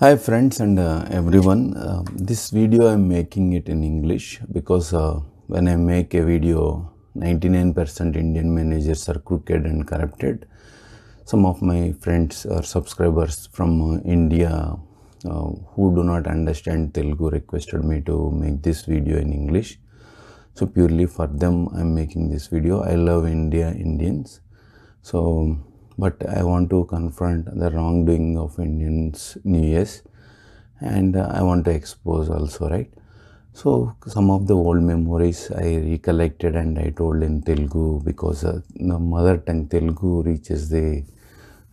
Hi friends and everyone. This video I'm making it in English because when I make a video, 99% Indian managers are crooked and corrupted. Some of my friends or subscribers from India who do not understand Telugu requested me to make this video in English. So purely for them I'm making this video. I love Indians. So, but I want to confront the wrongdoing of Indians New Year's, and I want to expose also, right? So, some of the old memories I recollected and I told in Telugu because the mother tongue Telugu reaches the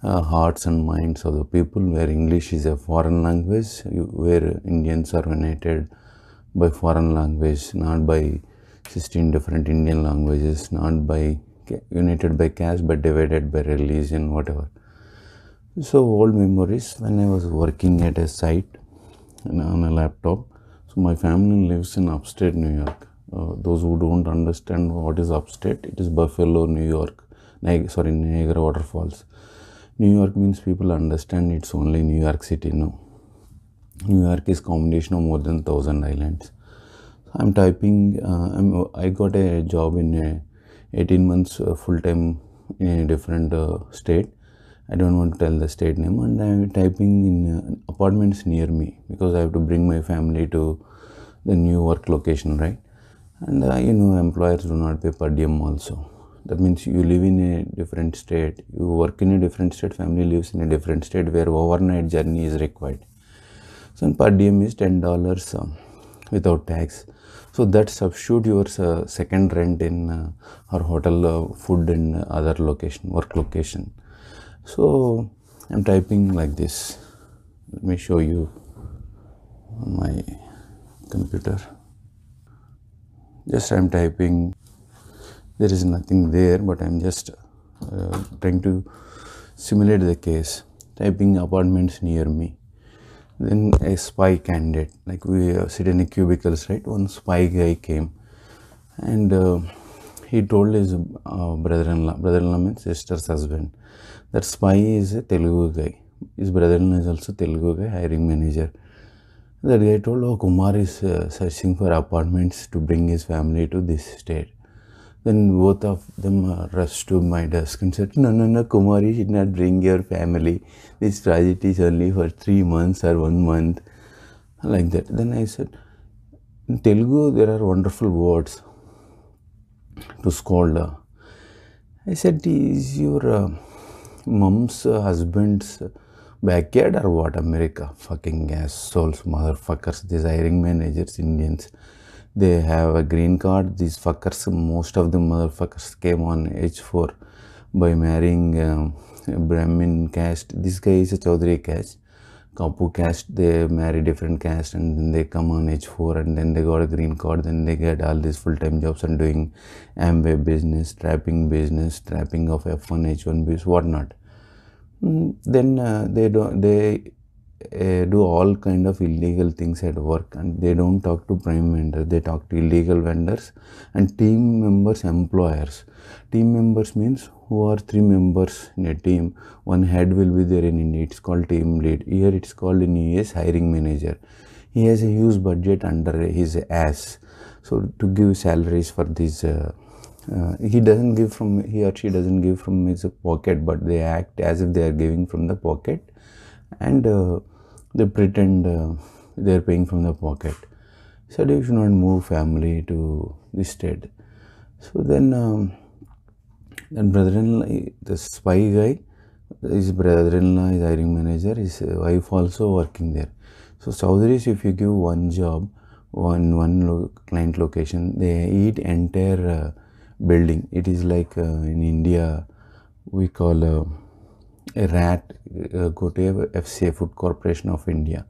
hearts and minds of the people, where English is a foreign language, where Indians are united by foreign language, not by 16 different Indian languages, not by united by caste but divided by religion, whatever. So old memories when I was working at a site on a laptop. So my family lives in upstate New York. Those who don't understand what is upstate, it is Buffalo, New York. Niagara Waterfalls. New York means people understand it's only New York City. No, New York is combination of more than 1,000 islands. I'm typing. I got a job in a 18 months full time in a different state. I don't want to tell the state name, and I'm typing in apartments near me because I have to bring my family to the new work location, right? And employers do not pay per diem also. That means you live in a different state, you work in a different state, family lives in a different state where overnight journey is required. So per diem is $10 without tax. So that substitute your second rent in or hotel food in other location, work location. So I'm typing like this. Let me show you on my computer. Just I'm typing. There is nothing there, but I'm just trying to simulate the case. Typing apartments near me. Then a spy candidate, like we sit in a cubicles, right? One spy guy came, and he told his brother-in-law means sister's husband, that spy is a Telugu guy. His brother-in-law is also Telugu guy, hiring manager. That guy told, oh, Kumar is searching for apartments to bring his family to this state. Then both of them rushed to my desk and said, no, Kumar, you should not bring your family. This project is only for 3 months or 1 month, like that. Then I said, in Telugu, there are wonderful words to scold. I said, is your mom's husband's backyard or what? America, fucking assholes, motherfuckers, these hiring managers, Indians. They have a green card. These fuckers, most of the motherfuckers came on H4 by marrying Brahmin caste. This guy is a Chaudhary caste, Kapu caste. They marry different caste and then they come on H4 and then they got a green card. Then they get all these full-time jobs and doing Amway business, trapping of F1, H1Bs, whatnot. Then they do all kind of illegal things at work, and they don't talk to prime vendor, they talk to illegal vendors and team members, employers. Team members means who are 3 members in a team. One head will be there in India, it's called team lead. Here it's called in US hiring manager. He has a huge budget under his ass, so to give salaries for these he or she doesn't give from his pocket, but they act as if they are giving from the pocket, and they pretend they are paying from the pocket. So you should not move family to this state. So then brother-in-law, the spy guy, his brother-in-law is hiring manager, his wife also working there. So Chaudharis, if you give one job, client location, they eat entire building. It is like in India we call a rat go to FCA, Food Corporation of India,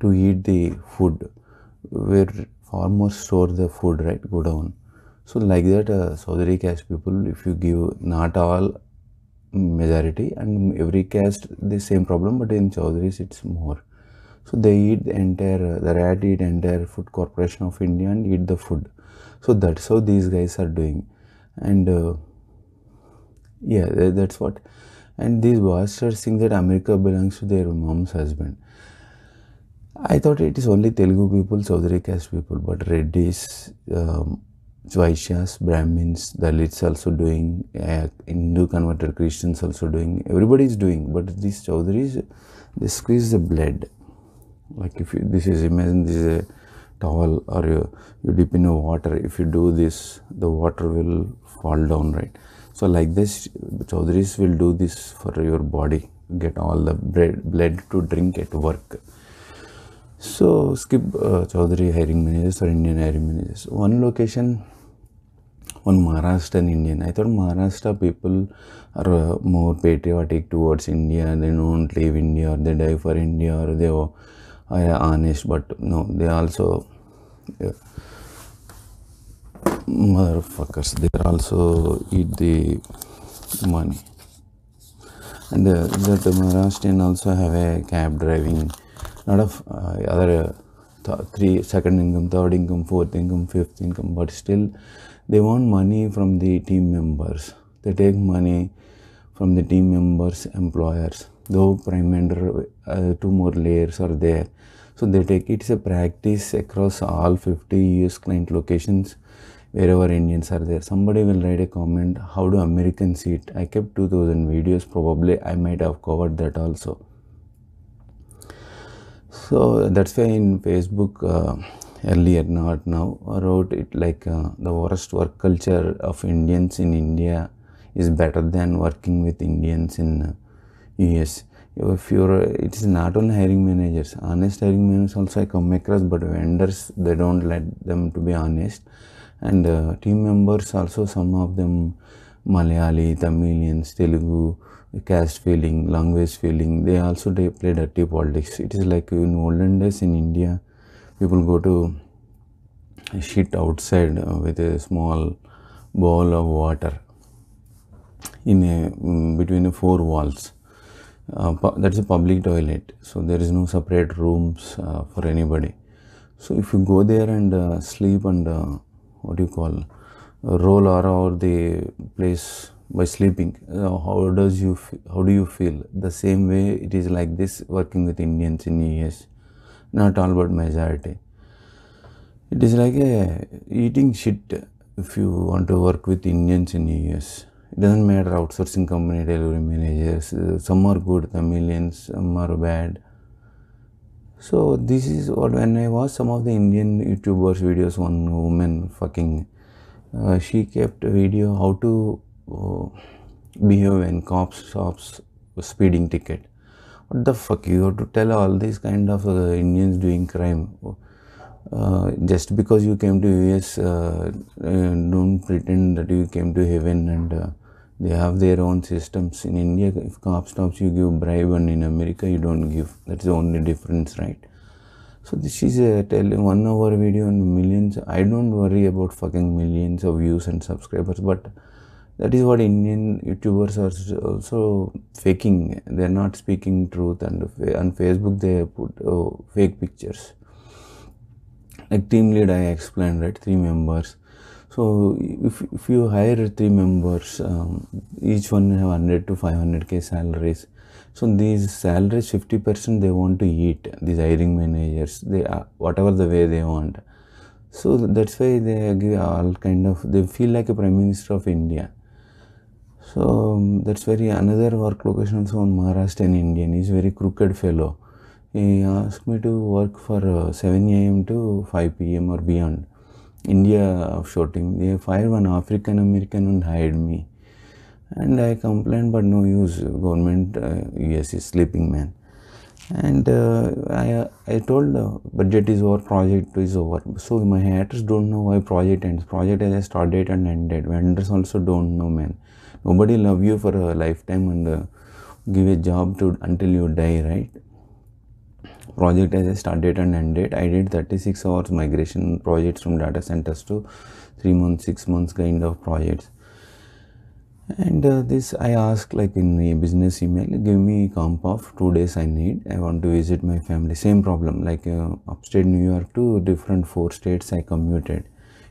to eat the food where farmers store the food, right? Go down. So like that, Chaudhary caste people, if you give, not all, majority, and every caste the same problem, but in Chaudharis it's more. So they eat the entire, the rat eat entire Food Corporation of India and eat the food. So that's how these guys are doing. And yeah, that's what. And these bastards think that America belongs to their mom's husband. I thought it is only Telugu people, Chaudhary caste people, but Reddys, Vaishyas, Brahmins, Dalits also doing, Hindu converted Christians also doing, everybody is doing, but these Chaudharys, they squeeze the blood. Like if you, this is, imagine this is a towel, or you dip in a water, if you do this, the water will fall down, right? So like this, Chaudharys will do this for your body, get all the blood to drink at work. So skip Chaudhary hiring managers or Indian hiring managers. One location, one Maharashtrian Indian. I thought Maharashtra people are more patriotic towards India. They don't leave India, or they die for India, or they are honest. But no, they also motherfuckers. They also eat the money. And that Maharashtrian also have a cab driving. Lot of other second income, third income, fourth income, fifth income, but still they want money from the team members. They take money from the team members, employers. Though prime member, 2 more layers are there, so they take it. It's a practice across all 50 US client locations wherever Indians are there. Somebody will write a comment, how do Americans see it? I kept 2000 videos, probably I might have covered that also. So that's why in Facebook earlier, not now, I wrote it like the worst work culture of Indians in India is better than working with Indians in US. If you're, it is not only hiring managers, honest hiring managers also I come across, but vendors, they don't let them to be honest. And team members also, some of them Malayali, Tamilians, Telugu, caste feeling, language feeling, they also play dirty politics. It is like in olden days in India, people go to shit outside with a small bowl of water in a between 4 walls. That's a public toilet, so there is no separate rooms for anybody. So if you go there and sleep and what do you call, roll around the place by sleeping, how do you feel? The same way it is like this working with Indians in US. Not all, but majority. It is like eating shit if you want to work with Indians in US. It doesn't matter, outsourcing company, delivery managers, some are good, Tamilians, some are bad. So this is what, when I watched some of the Indian YouTubers videos, one woman fucking, she kept a video how to behave when cops stops speeding ticket. What the fuck, you have to tell all these kind of Indians doing crime. Just because you came to US, don't pretend that you came to heaven, and they have their own systems. In India, if cop stops, you give bribe, and in America you don't give. That's the only difference, right? So this is telling 1 hour video and millions. I don't worry about fucking millions of views and subscribers, but that is what Indian YouTubers are also faking. They're not speaking truth, and on Facebook they put fake pictures. Like team lead, I explained, right? 3 members. So if you hire 3 members, each one have 100 to 500k salaries. So these salaries, 50% they want to eat, these hiring managers, they whatever the way they want. So that's why they give all kind of, they feel like a Prime Minister of India. So that's very another work location also on Maharashtrian Indian. He's very crooked fellow. He asked me to work for 7 AM to 5 PM or beyond. India offshore team. They fired one African American and hired me. And I complained, but no use. Government, yes, is sleeping, man. And I told budget is over, project is over. So my haters don't know why project ends. Project has a start date and end date. Vendors also don't know, man. Nobody love you for a lifetime and give a job to until you die, right? Project has a start date and end date. I did 36 hours migration projects from data centers to 3 months, 6 months kind of projects. And this I asked, like in a business email, give me comp of 2 days I need. I want to visit my family. Same problem, like upstate New York to different 4 states I commuted.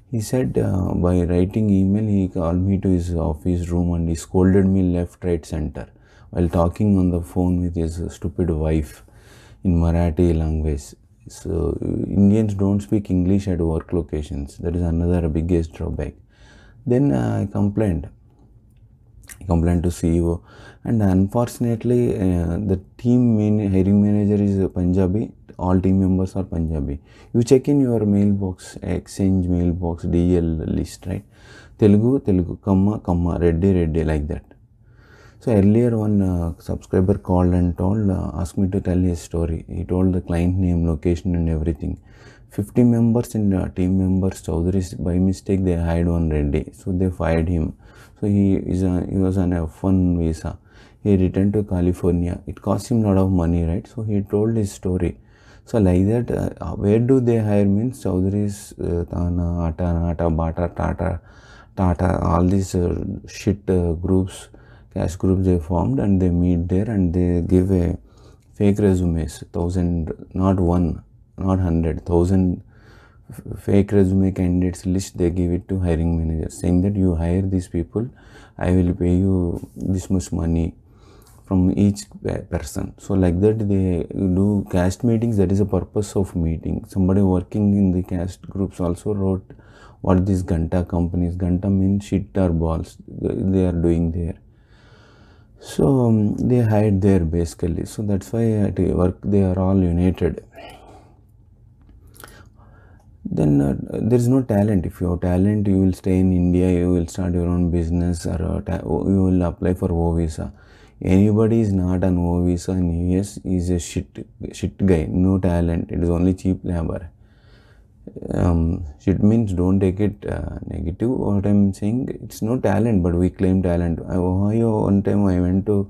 He said by writing email, he called me to his office room and he scolded me left, right, center while talking on the phone with his stupid wife in Marathi language. So Indians don't speak English at work locations. That is another biggest drawback. Then I complained to CEO, and unfortunately the hiring manager is Punjabi. All team members are Punjabi. You check in your mailbox, exchange mailbox, DL list, right? Telugu, comma, Reddy, like that. So earlier one subscriber called and asked me to tell his story. He told the client name, location and everything. 50 members in team members, Chowdhury, by mistake they hired one Reddy. So they fired him. So he was on a F1 visa. He returned to California. It cost him a lot of money, right? So he told his story. So like that, where do they hire means Chowdhury's, Tana, Ata, Bata, Tata, all these shit groups, cash groups they formed, and they meet there and they give a fake resumes, 1,000, not one, not 100, 1,000 fake resume candidates list. They give it to hiring manager saying that you hire these people, I will pay you this much money from each person. So like that they do caste meetings. That is the purpose of meeting. Somebody working in the caste groups also wrote what these Ganta companies, Ganta means shit or balls, they are doing there. So they hide there basically. So that's why at work they are all united. Then there is no talent. If you have talent, you will stay in India, you will start your own business, or you will apply for O visa. Anybody is not an O visa in US is a shit guy, no talent. It is only cheap labor. Shit means don't take it negative. What I'm saying, it's no talent, but we claim talent. One time I went to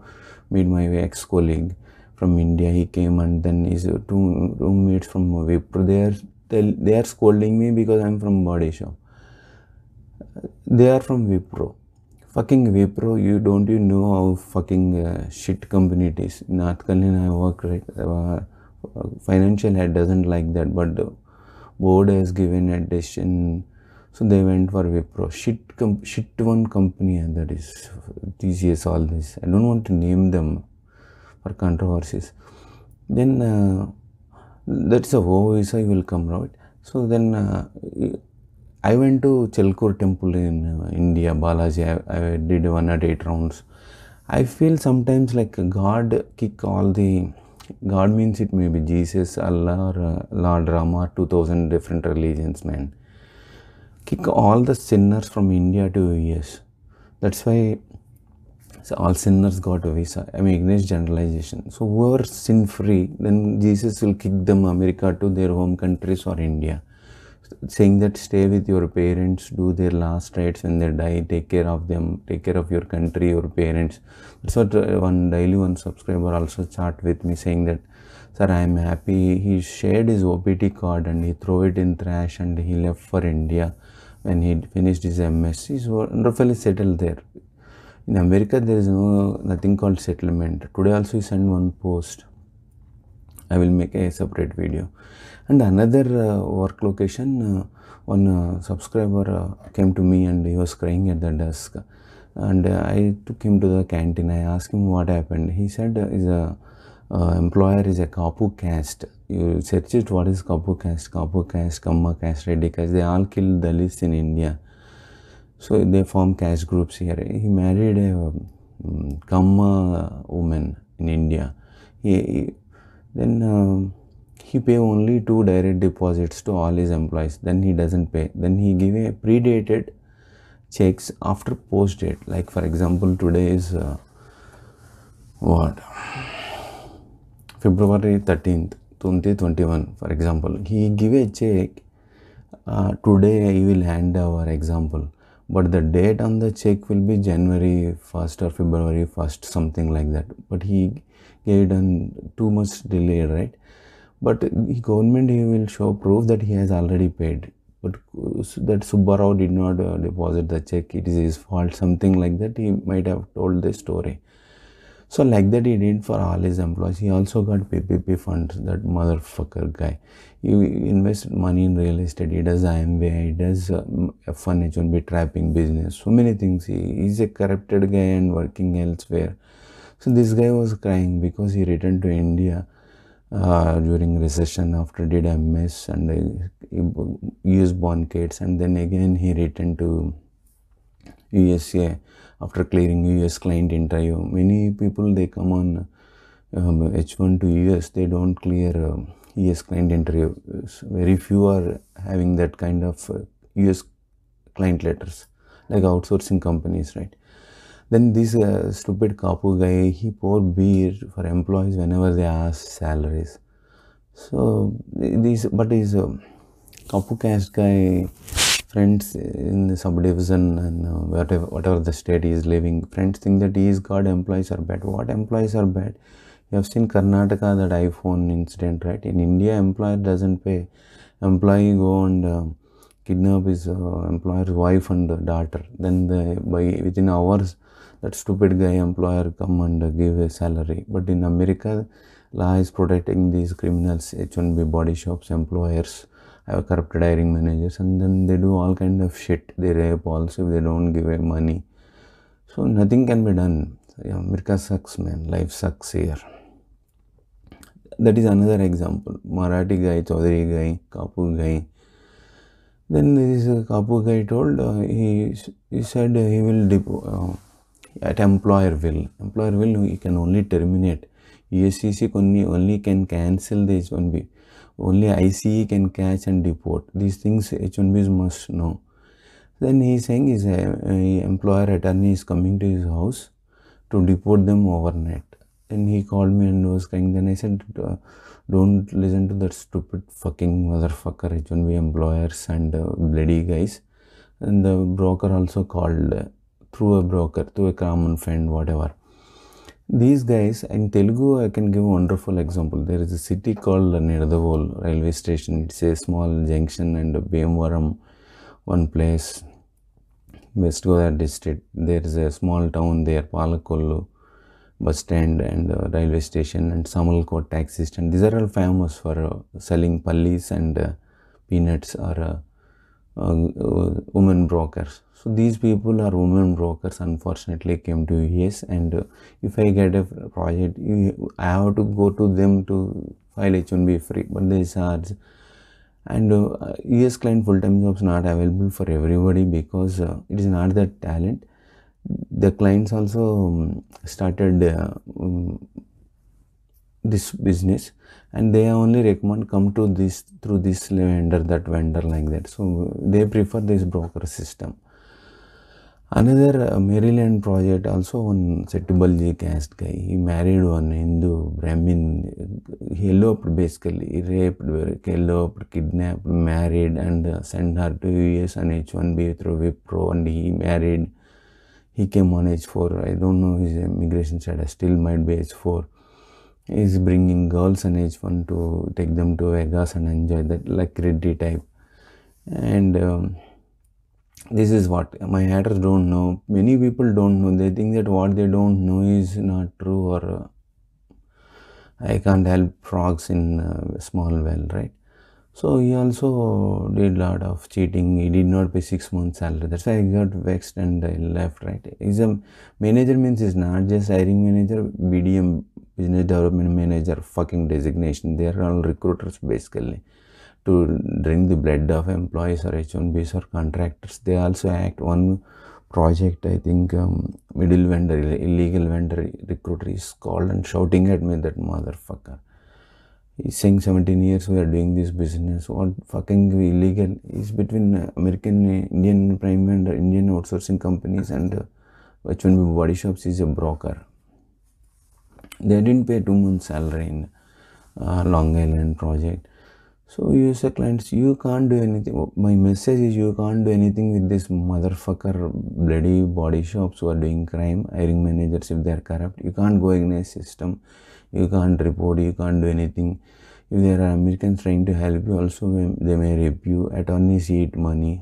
meet my ex-colleague from India. He came, and then his two roommates from Wipro. They are scolding me because I'm from Body Shop. They are from Wipro. Fucking Wipro, you know how fucking shit company it is. In North Carolina I work, right? Financial head doesn't like that, but the board has given a decision, so they went for Wipro. Shit one company, and that is TCS, all this. I don't want to name them for controversies. Then that's a O visa will come out. So then I went to Chelkur temple in India, Balaji. I did 108 rounds. I feel sometimes like God kick all the, God means it may be Jesus, Allah, or Lord Rama, 2000 different religions, man. Kick all the sinners from India to US. That's why all sinners got a visa. I mean, against generalization. So whoever sin free, then Jesus will kick them America to their home countries or India, saying that stay with your parents, do their last rites when they die, take care of them, take care of your country, your parents. That's what one subscriber also chat with me saying that, sir, I am happy. He shared his OPT card and he threw it in trash and he left for India when he finished his MS. He's wonderfully settled there. In America, there is nothing called settlement. Today also he sent one post. I will make a separate video. And another work location, one subscriber came to me and he was crying at the desk. And I took him to the canteen. I asked him what happened. He said his employer is a Kapu caste. You search it, what is Kapu caste? Kapu caste, Kamma caste, Reddy caste. They all killed Dalits in India. So they form caste groups here. He married a Kamma woman in India. Then he pay only 2 direct deposits to all his employees. Then he doesn't pay. Then he give a predated checks after post date. Like for example, today is February 13th, 2021. For example, he give a check. Today he will hand over example. But the date on the check will be January 1st or February 1st, something like that. But he gave done too much delay, right? But government, he will show proof that he has already paid. But that Subbarao did not deposit the check. It is his fault, something like that. He might have told the story. So like that he did for all his employees. He also got PPP funds, that motherfucker guy. He invested money in real estate. He does IMBA, he does F1, H1B trapping business. So many things. He is a corrupted guy and working elsewhere. So this guy was crying because he returned to India. during recession after did MS and US born kids, and then again he returned to USA after clearing US client interview. Many people they come on H1 to US, they don't clear US client interview. Very few are having that kind of US client letters, like outsourcing companies, right? Then this stupid Kapu guy, he pour beer for employees whenever they ask salaries. So these, but his Kapu caste guy friends in the subdivision and whatever the state he is living, friends think that his God employees are bad. What employees are bad? You have seen Karnataka, that iPhone incident, right? In India, employer doesn't pay. Employee go and kidnap his employer's wife and daughter. Then within hours, that stupid guy employer come and give a salary. But in America, law is protecting these criminals, H1B body shops, employers, have corrupted hiring managers, and then they do all kind of shit. They rape also if they don't give away money. So nothing can be done. Yeah, America sucks, man. Life sucks here. That is another example. Marathi guy, Chaudhary guy, Kapu guy. Then this Kapu guy told, he said he will at employer will he can only terminate. USCC only can cancel the H1B. Only ICE can catch and deport. These things H1Bs must know. Then he is saying his employer attorney is coming to his house to deport them overnight. Then he called me and was crying. Then I said, don't listen to that stupid fucking motherfucker H1B employers and bloody guys. And the broker also called through a common friend, whatever. These guys, in Telugu, I can give a wonderful example. There is a city called Nidadavol railway station. It's a small junction, and Bhimavaram, one place, West Godavari district. There is a small town there, Palakollu, bus stand and railway station, and Samalkot taxi stand. These are all famous for selling pallis and peanuts or women brokers. So these people are women brokers, unfortunately came to US, and if I get a project, I have to go to them to file H1B free, but they charge. And US client full-time jobs not available for everybody because it is not that talent. The clients also started this business, and they only recommend come to this through this vendor, that vendor, like that. So they prefer this broker system. Another Maryland project, also one Settibalji caste guy. He married one Hindu Brahmin. He eloped basically. He raped, eloped, kidnapped, married, and sent her to US on H1B through Wipro, and he married. He came on H4. I don't know his immigration status. Still might be H4. He's bringing girls on H1 to take them to Vegas and enjoy that, like Reddy type. And this is what my haters don't know. Many people don't know. They think that what they don't know is not true, or I can't help frogs in a small well, right? So he also did a lot of cheating. He did not pay 6 months salary. That's why I got vexed and I left, right? He's a manager, means he's not just hiring manager, BDM, business development manager, fucking designation. They are all recruiters basically to drink the blood of employees or H1Bs or contractors. They also act one project, I think middle vendor, illegal vendor recruiter is called and shouting at me, that motherfucker. He's saying 17 years we are doing this business. What fucking illegal is between American, Indian prime and Indian outsourcing companies and H1B body shops is a broker. They didn't pay 2 months salary in Long Island project. So USA clients, you can't do anything. My message is, you can't do anything with this motherfucker bloody body shops who are doing crime, hiring managers if they are corrupt. You can't go against system. You can't report, you can't do anything. If there are Americans trying to help you, also they may rape you. Attorneys eat money.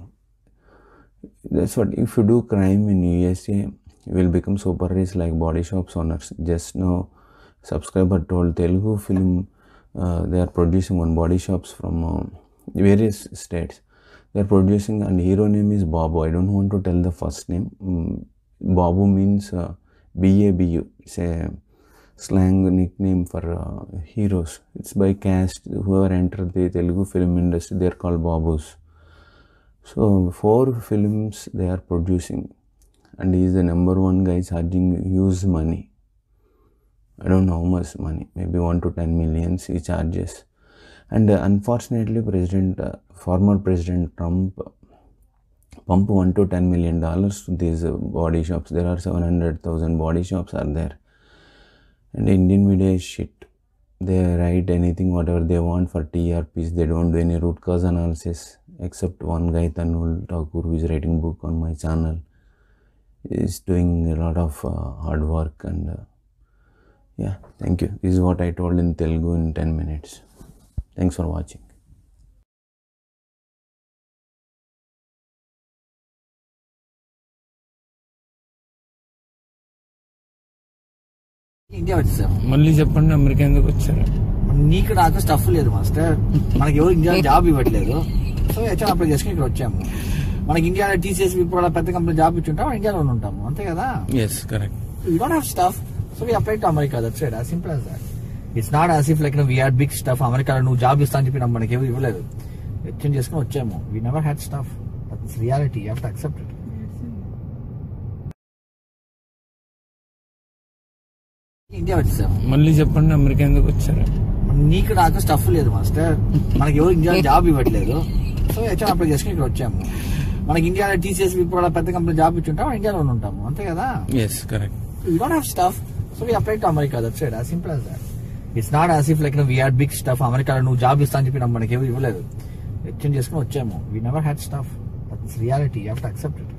That's what, if you do crime in USA, you will become super rich like body shops owners. Just now, subscriber told Telugu film, they are producing one body shops from various states. They are producing, and hero name is Babu. I don't want to tell the first name. Babu means B-A-B-U. It's a slang nickname for heroes. It's by caste. Whoever entered the Telugu film industry, they are called babus. So 4 films they are producing, and he is the number 1 guy charging huge money. I don't know how much money, maybe 1 to 10 millions he charges. And unfortunately, former President Trump pump $1 to $10 million to these body shops. There are 700,000 body shops are there. And Indian media is shit. They write anything, whatever they want for TRPs. They don't do any root cause analysis. Except one guy, Tanul Thakur, who is writing book on my channel. He is doing a lot of hard work. And yeah, thank you. This is what I told in Telugu in 10 minutes. Thanks for watching. India వచ్చేసాము. మళ్ళీ చెప్పండి, America ఎందుకు వచ్చారు? నీకు నాకు stuff లేదు master. మనకి ఎవరు ఇండియాలో జాబ్ ఇవ్వట్లేదు. సో హెచ్ఆర్ అప్లై చేసుకుని ఇక్కడ వచ్చాము. మనకి ఇండియాలో టీసీఎస్ ఇప్పుడు పెద్ద కంపెనీ జాబ్ ఇచ్చుంటాం, మనం ఇండియాలో ఉంటాము, అంతే కదా. Yes, correct. You don't have stuff, so we apply to America. That's it, as simple as that. It's not as if like we had big stuff. అమెరికాలో నువ్వు జాబ్ ఇస్తా అని చెప్పి మనకి ఎవరు ఇవ్వలేదు. ఎక్స్చేంజ్ చేసుకుని వచ్చాము. We never had stuff. That's reality. You have to accept it. India వచ్చేసాము. మళ్ళీ చెప్పండి, అమెరికా ఎందుకు వచ్చారు? నీకు నాకు స్టఫ్ లేదు మాస్టర్. మనకి ఎవరు ఇండియాలో జాబ్ ఇవ్వట్లేదు. సో హెచ్ఆర్ అప్లై చేసుకుని ఇక్కడ వచ్చాము. మనకి ఇండియాలో టీసీఎస్ ఇప్పుడు పెద్ద కంపెనీ జాబ్ ఇచ్చుంటాం, మనం ఇండియాలో ఉంటాము, అంతే కదా. Yes, correct. You don't have stuff, so we apply to America. That's it, as simple as that. It's not as if like we had big stuff. అమెరికాలో నువ్వు జాబ్ ఇస్తా అని చెప్పి మనకి ఎవరు ఇవ్వలేదు. ఎక్స్చేంజ్ చేసుకుని వచ్చాము. We never had stuff. That's reality. You have to accept it.